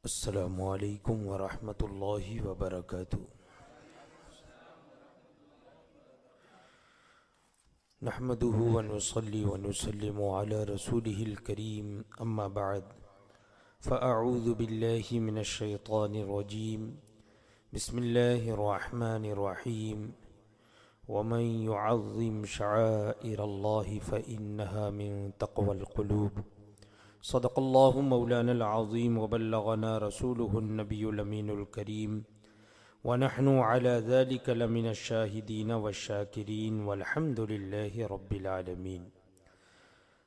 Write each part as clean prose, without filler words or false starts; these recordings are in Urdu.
السلام علیکم ورحمۃ اللہ وبرکاتہ۔ نحمده ونصلي ونسلم على رسوله الكريم اما بعد فاعوذ باللہ من الشیطان الرجیم بسم اللہ الرحمن الرحیم ومن يعظم شعائر اللہ فإنها من تقوى القلوب صدق اللہ مولانا العظیم وبلغنا رسوله النبی الامین الکریم ونحن على ذلك لمن الشاہدین والشاکرین والحمد للہ رب العالمین۔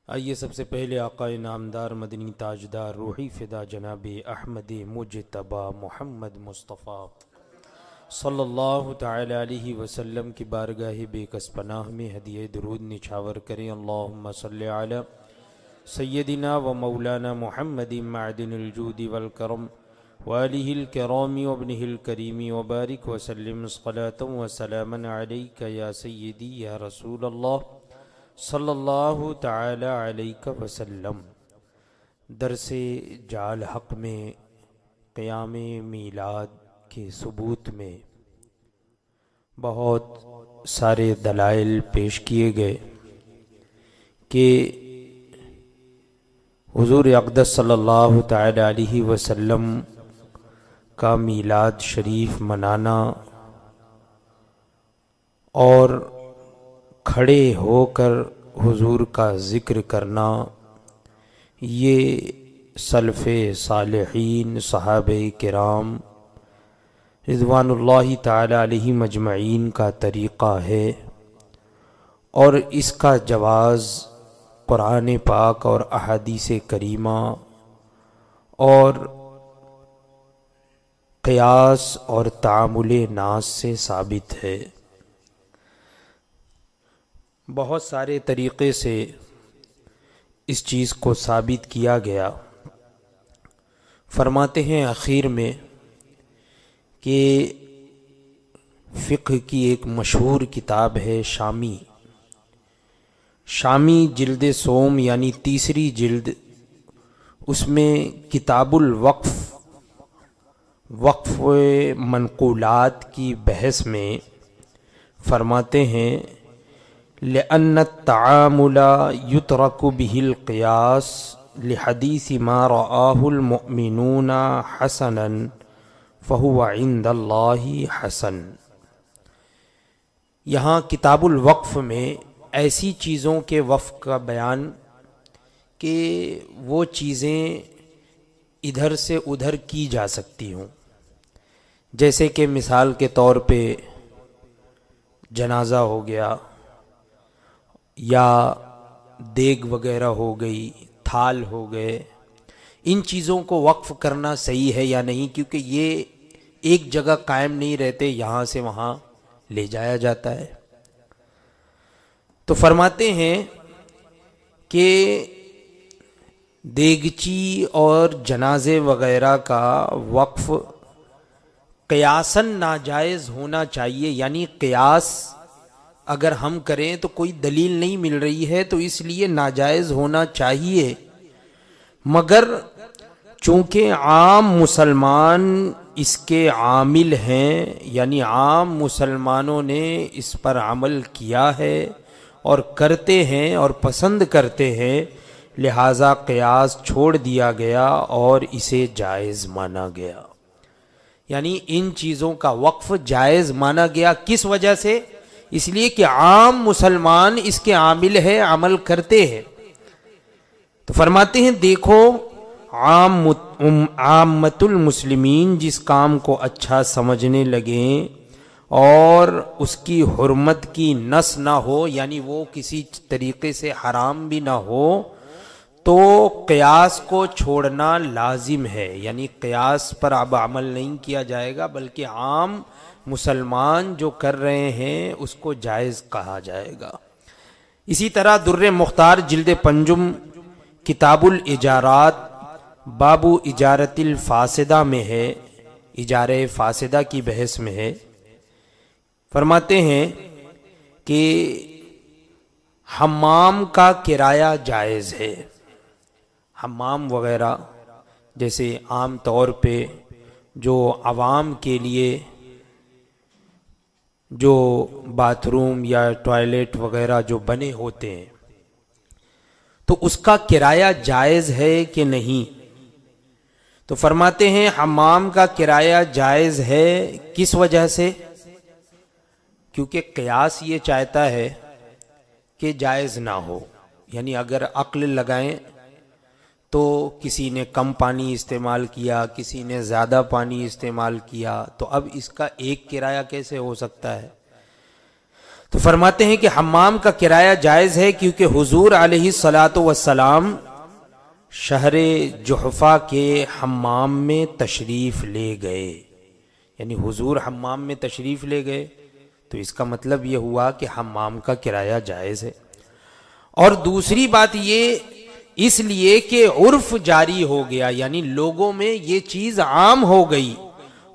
آئیے سب سے پہلے آقا نامدار مدنی تاجدار روحی فدا جناب احمد مجتبی محمد مصطفیٰ صلی اللہ تعالی علیہ وسلم کی بارگاہ بے کس پناہ میں ہدیہ درود نچھاور کریں۔ اللہم صلی علی سیدنا و مولانا محمد معدن الجود والکرم وآلہ الکرام وابنہ الکریم وبارک وسلم صلاة وسلاما علیک یا سیدی یا رسول اللہ صلی اللہ تعالی علیہ وسلم۔ درس جعل حق میں قیام میلاد کے ثبوت میں بہت سارے دلائل پیش کیے گئے کہ حضور اقدس صلی اللہ تعالی علیہ وسلم کا میلاد شریف منانا اور کھڑے ہو کر حضور کا ذکر کرنا یہ سلف صالحین صحابہ کرام رضوان اللہ تعالی علیہ مجمعین کا طریقہ ہے، اور اس کا جواز قرآن پاک اور احادیث کریمہ اور قیاس اور تعامل ناس سے ثابت ہے۔ بہت سارے طریقے سے اس چیز کو ثابت کیا گیا۔ فرماتے ہیں اخیر میں کہ فقہ کی ایک مشہور کتاب ہے شامی جلد سوم یعنی تیسری جلد، اس میں کتاب الوقف وقف منقولات کی بحث میں فرماتے ہیں لأن التعامل يترك به القياس لحديث ما رآه المؤمنون حسنا فهو عند الله حسن۔ یہاں کتاب الوقف میں ایسی چیزوں کے وقف کا بیان کہ وہ چیزیں ادھر سے ادھر کی جا سکتی ہوں، جیسے کہ مثال کے طور پہ جنازہ ہو گیا یا دیگ وغیرہ ہو گئی، تھال ہو گئے، ان چیزوں کو وقف کرنا صحیح ہے یا نہیں، کیونکہ یہ ایک جگہ قائم نہیں رہتے، یہاں سے وہاں لے جایا جاتا ہے۔ تو فرماتے ہیں کہ دیگچی اور جنازے وغیرہ کا وقف قیاساً ناجائز ہونا چاہیے، یعنی قیاس اگر ہم کریں تو کوئی دلیل نہیں مل رہی ہے تو اس لیے ناجائز ہونا چاہیے، مگر چونکہ عام مسلمان اس کے عامل ہیں، یعنی عام مسلمانوں نے اس پر عمل کیا ہے اور کرتے ہیں اور پسند کرتے ہیں، لہٰذا قیاس چھوڑ دیا گیا اور اسے جائز مانا گیا۔ یعنی ان چیزوں کا وقف جائز مانا گیا، کس وجہ سے؟ اس لیے کہ عام مسلمان اس کے عامل ہے، عمل کرتے ہیں۔ تو فرماتے ہیں دیکھو عامت المسلمین جس کام کو اچھا سمجھنے لگیں اور اس کی حرمت کی نس نہ ہو، یعنی وہ کسی طریقے سے حرام بھی نہ ہو، تو قیاس کو چھوڑنا لازم ہے، یعنی قیاس پر اب عمل نہیں کیا جائے گا، بلکہ عام مسلمان جو کر رہے ہیں اس کو جائز کہا جائے گا۔ اسی طرح در مختار جلد پنجم کتاب الاجارات باب اجارت الفاسدہ میں ہے، اجارہ فاسدہ کی بحث میں ہے، فرماتے ہیں کہ حمام کا کرایہ جائز ہے، حمام وغیرہ جیسے عام طور پہ جو عوام کے لیے جو باتھ روم یا ٹوائلٹ وغیرہ جو بنے ہوتے ہیں تو اس کا کرایہ جائز ہے کہ نہیں؟ تو فرماتے ہیں حمام کا کرایہ جائز ہے۔ کس وجہ سے؟ کیونکہ قیاس یہ چاہتا ہے کہ جائز نہ ہو، یعنی اگر عقل لگائیں تو کسی نے کم پانی استعمال کیا، کسی نے زیادہ پانی استعمال کیا، تو اب اس کا ایک کرایہ کیسے ہو سکتا ہے؟ تو فرماتے ہیں کہ حمام کا کرایہ جائز ہے کیونکہ حضور علیہ الصلاۃ والسلام شہر جحفہ کے حمام میں تشریف لے گئے، یعنی حضور حمام میں تشریف لے گئے، تو اس کا مطلب یہ ہوا کہ حمام کا کرایہ جائز ہے۔ اور دوسری بات یہ اس لیے کہ عرف جاری ہو گیا، یعنی لوگوں میں یہ چیز عام ہو گئی،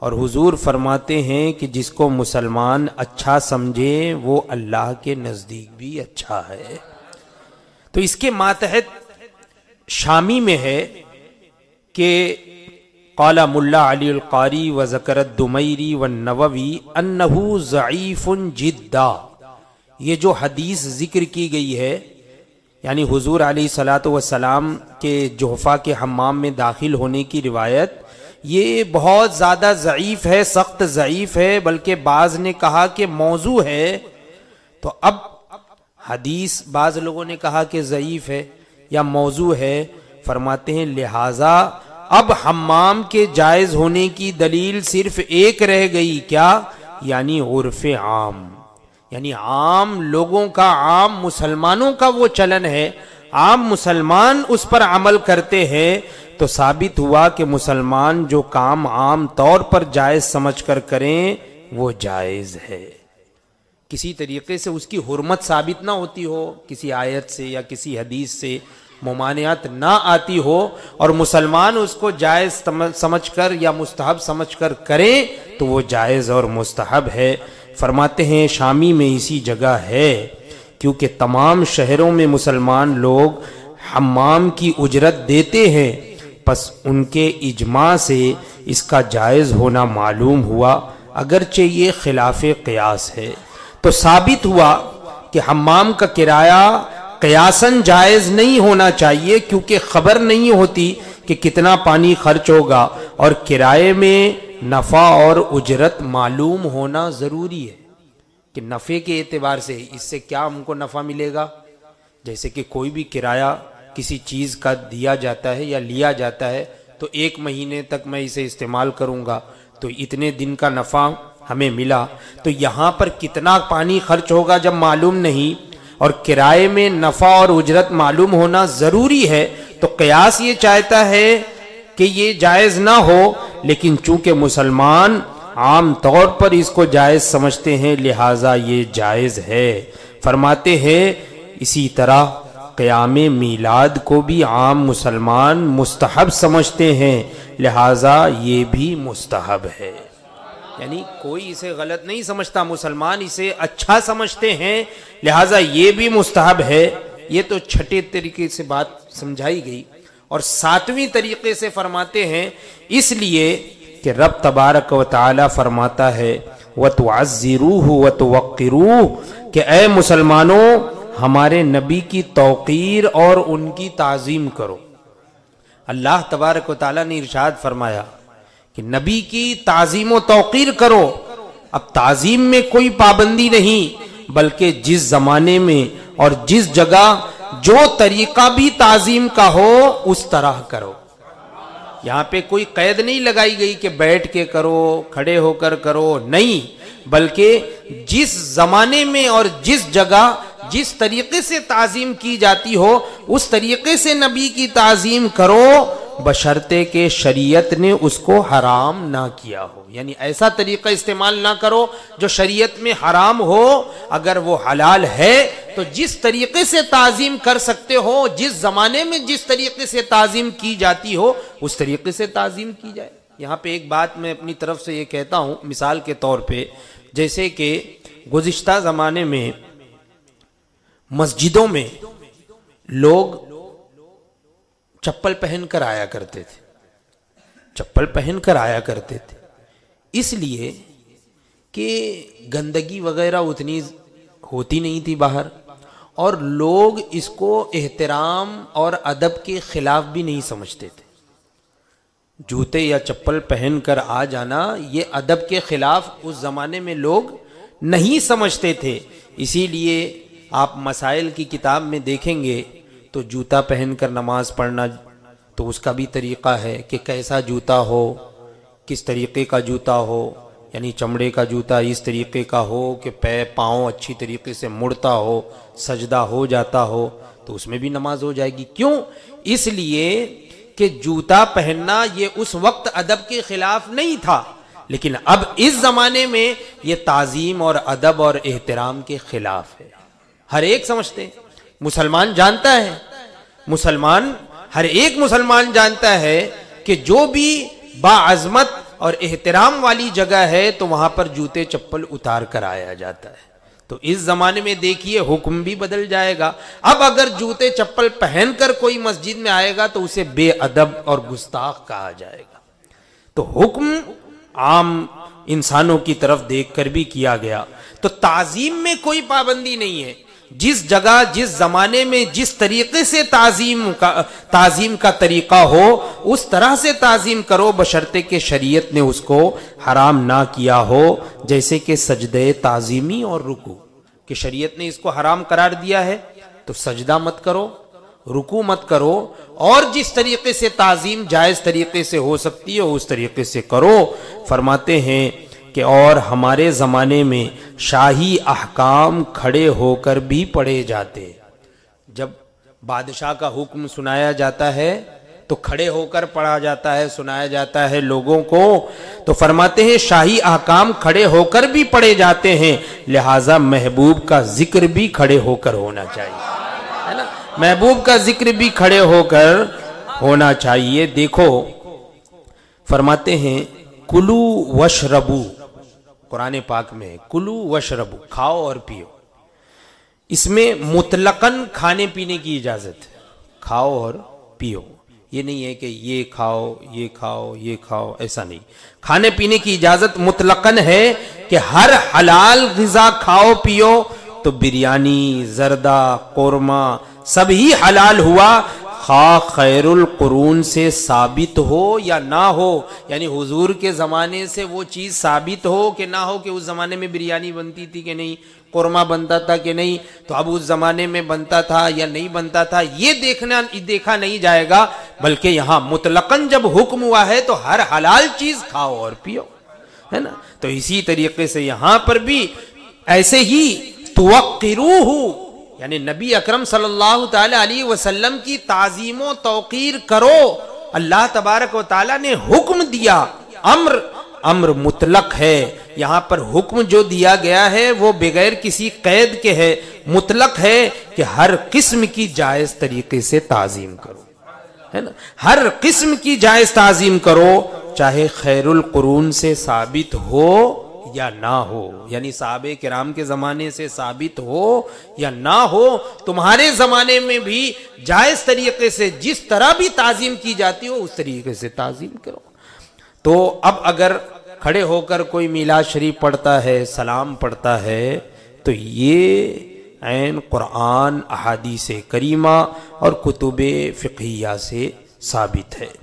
اور حضور فرماتے ہیں کہ جس کو مسلمان اچھا سمجھے وہ اللہ کے نزدیک بھی اچھا ہے۔ تو اس کے ماتحت شامی میں ہے کہ قال ملا علی القاری وذکر الدمیری والنووی انہ ضعیف جدا، یہ جو حدیث ذکر کی گئی ہے، یعنی حضور علیہ الصلاۃ والسلام کے جحفہ کے حمام میں داخل ہونے کی روایت، یہ بہت زیادہ ضعیف ہے، سخت ضعیف ہے، بلکہ بعض نے کہا کہ موضوع ہے۔ تو اب حدیث بعض لوگوں نے کہا کہ ضعیف ہے یا موضوع ہے، فرماتے ہیں لہٰذا اب حمام کے جائز ہونے کی دلیل صرف ایک رہ گئی، کیا؟ یعنی عرف عام، یعنی عام لوگوں کا، عام مسلمانوں کا وہ چلن ہے، عام مسلمان اس پر عمل کرتے ہیں، تو ثابت ہوا کہ مسلمان جو کام عام طور پر جائز سمجھ کر کریں وہ جائز ہے۔ کسی طریقے سے اس کی حرمت ثابت نہ ہوتی ہو، کسی آیت سے یا کسی حدیث سے ممانعت نہ آتی ہو، اور مسلمان اس کو جائز سمجھ کر یا مستحب سمجھ کر کریں تو وہ جائز اور مستحب ہے۔ فرماتے ہیں شامی میں اسی جگہ ہے، کیونکہ تمام شہروں میں مسلمان لوگ حمام کی اجرت دیتے ہیں، پس ان کے اجماع سے اس کا جائز ہونا معلوم ہوا، اگرچہ یہ خلاف قیاس ہے۔ تو ثابت ہوا کہ حمام کا کرایہ قیاساً جائز نہیں ہونا چاہیے، کیونکہ خبر نہیں ہوتی کہ کتنا پانی خرچ ہوگا، اور کرائے میں نفع اور اجرت معلوم ہونا ضروری ہے کہ نفع کے اعتبار سے اس سے کیا ہم کو نفع ملے گا۔ جیسے کہ کوئی بھی کرایہ کسی چیز کا دیا جاتا ہے یا لیا جاتا ہے، تو 1 مہینے تک میں اسے استعمال کروں گا تو اتنے دن کا نفع ہمیں ملا، تو یہاں پر کتنا پانی خرچ ہوگا جب معلوم نہیں، اور کرائے میں نفع اور اجرت معلوم ہونا ضروری ہے، تو قیاس یہ چاہتا ہے کہ یہ جائز نہ ہو، لیکن چونکہ مسلمان عام طور پر اس کو جائز سمجھتے ہیں لہٰذا یہ جائز ہے۔ فرماتے ہیں اسی طرح قیام میلاد کو بھی عام مسلمان مستحب سمجھتے ہیں، لہٰذا یہ بھی مستحب ہے، یعنی کوئی اسے غلط نہیں سمجھتا، مسلمان اسے اچھا سمجھتے ہیں، لہٰذا یہ بھی مستحب ہے۔ یہ تو چھٹے طریقے سے بات سمجھائی گئی، اور 7ویں طریقے سے فرماتے ہیں اس لیے کہ رب تبارک و تعالی فرماتا ہے وَتُعَزِّرُوهُ وَتُوَقِّرُوهُ کہ اے مسلمانوں ہمارے نبی کی توقیر اور ان کی تعظیم کرو۔ اللہ تبارک و تعالی نے ارشاد فرمایا کہ نبی کی تعظیم و توقیر کرو۔ اب تعظیم میں کوئی پابندی نہیں، بلکہ جس زمانے میں اور جس جگہ جو طریقہ بھی تعظیم کا ہو اس طرح کرو۔ یہاں پہ کوئی قید نہیں لگائی گئی کہ بیٹھ کے کرو، کھڑے ہو کر کرو، نہیں، بلکہ جس زمانے میں اور جس جگہ جس طریقے سے تعظیم کی جاتی ہو اس طریقے سے نبی کی تعظیم کرو، بشرطے کہ شریعت نے اس کو حرام نہ کیا ہو، یعنی ایسا طریقہ استعمال نہ کرو جو شریعت میں حرام ہو، اگر وہ حلال ہے تو جس طریقے سے تعظیم کر سکتے ہو، جس زمانے میں جس طریقے سے تعظیم کی جاتی ہو اس طریقے سے تعظیم کی جائے۔ یہاں پہ ایک بات میں اپنی طرف سے یہ کہتا ہوں مثال کے طور پہ، جیسے کہ گزشتہ زمانے میں مسجدوں میں لوگ چپل پہن کر آیا کرتے تھے، چپل پہن کر آیا کرتے تھے، اس لیے کہ گندگی وغیرہ اتنی ہوتی نہیں تھی باہر، اور لوگ اس کو احترام اور ادب کے خلاف بھی نہیں سمجھتے تھے۔ جوتے یا چپل پہن کر آ جانا یہ ادب کے خلاف اس زمانے میں لوگ نہیں سمجھتے تھے، اسی لیے آپ مسائل کی کتاب میں دیکھیں گے تو جوتا پہن کر نماز پڑھنا تو اس کا بھی طریقہ ہے کہ کیسا جوتا ہو، کس طریقے کا جوتا ہو، یعنی چمڑے کا جوتا اس طریقے کا ہو کہ پاؤں اچھی طریقے سے مڑتا ہو، سجدہ ہو جاتا ہو، تو اس میں بھی نماز ہو جائے گی۔ کیوں؟ اس لیے کہ جوتا پہننا یہ اس وقت ادب کے خلاف نہیں تھا، لیکن اب اس زمانے میں یہ تعظیم اور ادب اور احترام کے خلاف ہے۔ ہر ایک سمجھتے ہیں، مسلمان جانتا ہے، ہر ایک مسلمان جانتا ہے کہ جو بھی باعظمت اور احترام والی جگہ ہے تو وہاں پر جوتے چپل اتار کر آیا جاتا ہے۔ تو اس زمانے میں دیکھیے حکم بھی بدل جائے گا، اب اگر جوتے چپل پہن کر کوئی مسجد میں آئے گا تو اسے بے ادب اور گستاخ کہا جائے گا۔ تو حکم عام انسانوں کی طرف دیکھ کر بھی کیا گیا، تو تعظیم میں کوئی پابندی نہیں ہے، جس جگہ جس زمانے میں جس طریقے سے تعظیم کا طریقہ ہو اس طرح سے تعظیم کرو، بشرطے کہ شریعت نے اس کو حرام نہ کیا ہو، جیسے کہ سجدہ تعظیمی اور رکوع، کہ شریعت نے اس کو حرام قرار دیا ہے تو سجدہ مت کرو، رکوع مت کرو، اور جس طریقے سے تعظیم جائز طریقے سے ہو سکتی ہے اس طریقے سے کرو۔ فرماتے ہیں کہ اور ہمارے زمانے میں شاہی احکام کھڑے ہو کر بھی پڑھے جاتے، جب بادشاہ کا حکم سنایا جاتا ہے تو کھڑے ہو کر پڑھا جاتا ہے، سنایا جاتا ہے لوگوں کو، تو فرماتے ہیں شاہی احکام کھڑے ہو کر بھی پڑھے جاتے ہیں، لہٰذا محبوب کا ذکر بھی کھڑے ہو کر ہونا چاہیے، ہے نا، محبوب کا ذکر بھی کھڑے ہو کر ہونا چاہیے۔ دیکھو فرماتے ہیں کلو وشربو، قرآن پاک میں کلو وشربو، کھاؤ اور پیو، اس میں مطلقاً کھانے پینے کی اجازت ہے، کھاؤ اور پیو، یہ نہیں ہے کہ یہ کھاؤ یہ کھاؤ یہ کھاؤ، ایسا نہیں، کھانے پینے کی اجازت مطلقاً ہے کہ ہر حلال غذا کھاؤ پیو، تو بریانی، زردہ، قورمہ سب ہی حلال ہوا، خواہ خیر القرون سے ثابت ہو یا نہ ہو، یعنی حضور کے زمانے سے وہ چیز ثابت ہو کہ نہ ہو، کہ اس زمانے میں بریانی بنتی تھی کہ نہیں، قورمہ بنتا تھا کہ نہیں، تو اب اس زمانے میں بنتا تھا یا نہیں بنتا تھا یہ دیکھا نہیں جائے گا، بلکہ یہاں مطلقاً جب حکم ہوا ہے تو ہر حلال چیز کھاؤ اور پیو، ہے نا۔ تو اسی طریقے سے یہاں پر بھی ایسے ہی توقروہ، یعنی نبی اکرم صلی اللہ تعالی علیہ وسلم کی تعظیم و توقیر کرو، اللہ تبارک و تعالی نے حکم دیا، امر مطلق ہے، یہاں پر حکم جو دیا گیا ہے وہ بغیر کسی قید کے ہے، مطلق ہے کہ ہر قسم کی جائز طریقے سے تعظیم کرو، ہے نا، ہر قسم کی جائز تعظیم کرو، چاہے خیر القرون سے ثابت ہو یا نہ ہو، یعنی صحابہ کرام کے زمانے سے ثابت ہو یا نہ ہو، تمہارے زمانے میں بھی جائز طریقے سے جس طرح بھی تعظیم کی جاتی ہو اس طریقے سے تعظیم کرو۔ تو اب اگر کھڑے ہو کر کوئی میلاد شریف پڑھتا ہے، سلام پڑھتا ہے، تو یہ عین قرآن، احادیث کریمہ اور کتب فقہیہ سے ثابت ہے۔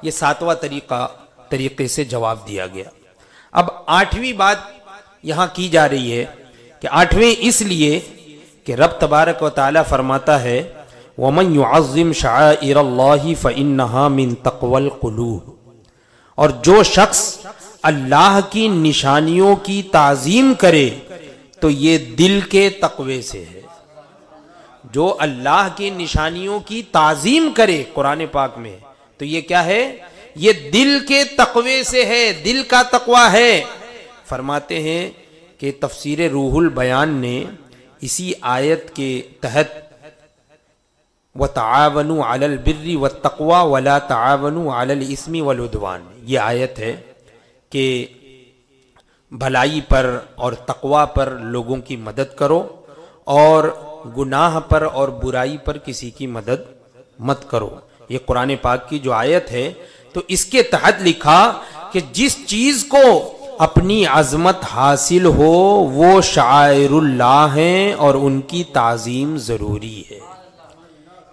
یہ 7واں طریقے سے جواب دیا گیا۔ اب 8ویں بات یہاں کی جا رہی ہے کہ 8ویں اس لیے کہ رب تبارک و تعالی فرماتا ہے وَمَن يُعَظِّمْ شَعَائِرَ اللَّهِ فَإِنَّهَا مِن تَقْوَى الْقُلُوبِ، اور جو شخص اللہ کی نشانیوں کی تعظیم کرے تو یہ دل کے تقوی سے ہے۔ جو اللہ کی نشانیوں کی تعظیم کرے قرآن پاک میں تو یہ کیا ہے؟ یہ دل کے تقوی سے ہے، دل کا تقوی ہے۔ فرماتے ہیں کہ تفسیر روح البیان نے اسی آیت کے تحت وَتَعَاوَنُوا عَلَى الْبِرِّ وَالتَّقْوَى وَلَا تَعَاوَنُوا عَلَى الْإِثْمِ وَالْعُدْوَانِ، یہ آیت ہے کہ بھلائی پر اور تقوی پر لوگوں کی مدد کرو اور گناہ پر اور برائی پر کسی کی مدد مت کرو۔ یہ قرآن پاک کی جو آیت ہے، تو اس کے تحت لکھا کہ جس چیز کو اپنی عظمت حاصل ہو وہ شعائر اللہ ہیں اور ان کی تعظیم ضروری ہے.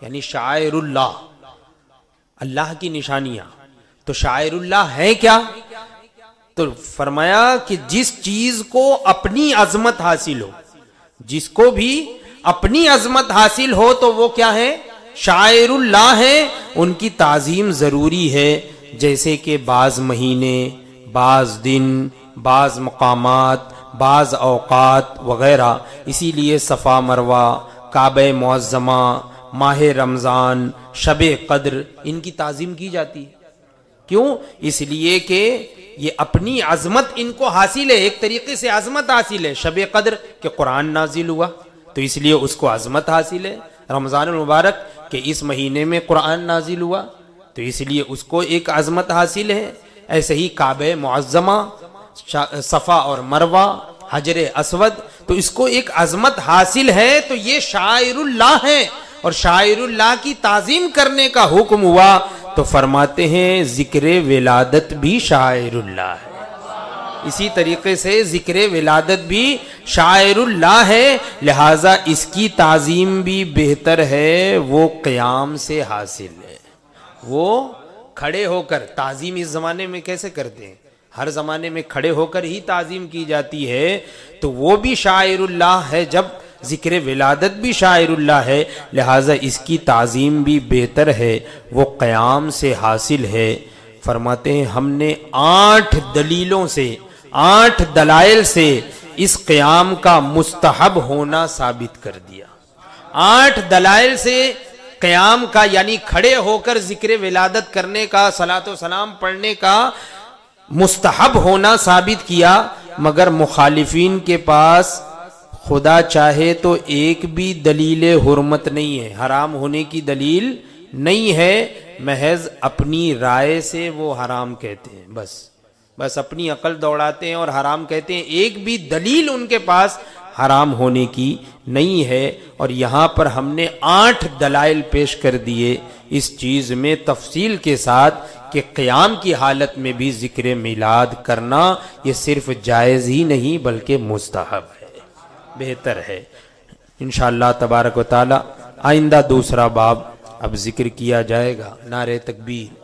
یعنی شعائر اللہ، اللہ کی نشانیاں، تو شعائر اللہ ہے کیا؟ تو فرمایا کہ جس چیز کو اپنی عظمت حاصل ہو، جس کو بھی اپنی عظمت حاصل ہو تو وہ کیا ہے؟ شعائر اللہ ہے، ان کی تعظیم ضروری ہے. جیسے کہ بعض مہینے، بعض دن، بعض مقامات، بعض اوقات وغیرہ. اسی لیے صفا مروہ، کعبہ معظمہ، ماہ رمضان، شب قدر، ان کی تعظیم کی جاتی ہے. کیوں؟ اس لیے کہ یہ اپنی عظمت ان کو حاصل ہے، ایک طریقے سے عظمت حاصل ہے. شب قدر کہ قرآن نازل ہوا تو اس لیے اس کو عظمت حاصل ہے. رمضان المبارک کہ اس مہینے میں قرآن نازل ہوا تو اس لیے اس کو ایک عظمت حاصل ہے. ایسے ہی کعبہ معظمہ، صفا اور مروہ، حجر اسود، تو اس کو ایک عظمت حاصل ہے. تو یہ شعائر اللہ ہے اور شعائر اللہ کی تعظیم کرنے کا حکم ہوا تو فرماتے ہیں ذکر ولادت بھی شعائر اللہ ہے. اسی طریقے سے ذکر ولادت بھی شعائر اللہ ہے، لہٰذا اس کی تعظیم بھی بہتر ہے، وہ قیام سے حاصل ہے. وہ کھڑے ہو کر تعظیم اس زمانے میں کیسے کرتے ہیں؟ ہر زمانے میں کھڑے ہو کر ہی تعظیم کی جاتی ہے. تو وہ بھی شاعر اللہ ہے، جب ذکر ولادت بھی شاعر اللہ ہے، لہٰذا اس کی تعظیم بھی بہتر ہے، وہ قیام سے حاصل ہے. فرماتے ہیں ہم نے 8 دلیلوں سے، 8 دلائل سے اس قیام کا مستحب ہونا ثابت کر دیا. 8 دلائل سے قیام کا یعنی کھڑے ہو کر ذکر ولادت کرنے کا، صلاۃ و سلام پڑھنے کا مستحب ہونا ثابت کیا. مگر مخالفین کے پاس خدا چاہے تو ایک بھی دلیل حرمت نہیں ہے، حرام ہونے کی دلیل نہیں ہے، محض اپنی رائے سے وہ حرام کہتے ہیں. بس اپنی عقل دوڑاتے ہیں اور حرام کہتے ہیں. ایک بھی دلیل ان کے پاس حرام ہونے کی نہیں ہے. اور یہاں پر ہم نے 8 دلائل پیش کر دیے اس چیز میں تفصیل کے ساتھ کہ قیام کی حالت میں بھی ذکر میلاد کرنا یہ صرف جائز ہی نہیں بلکہ مستحب ہے، بہتر ہے. انشاءاللہ تبارک و تعالی آئندہ دوسرا باب اب ذکر کیا جائے گا. نعرہ تکبیر.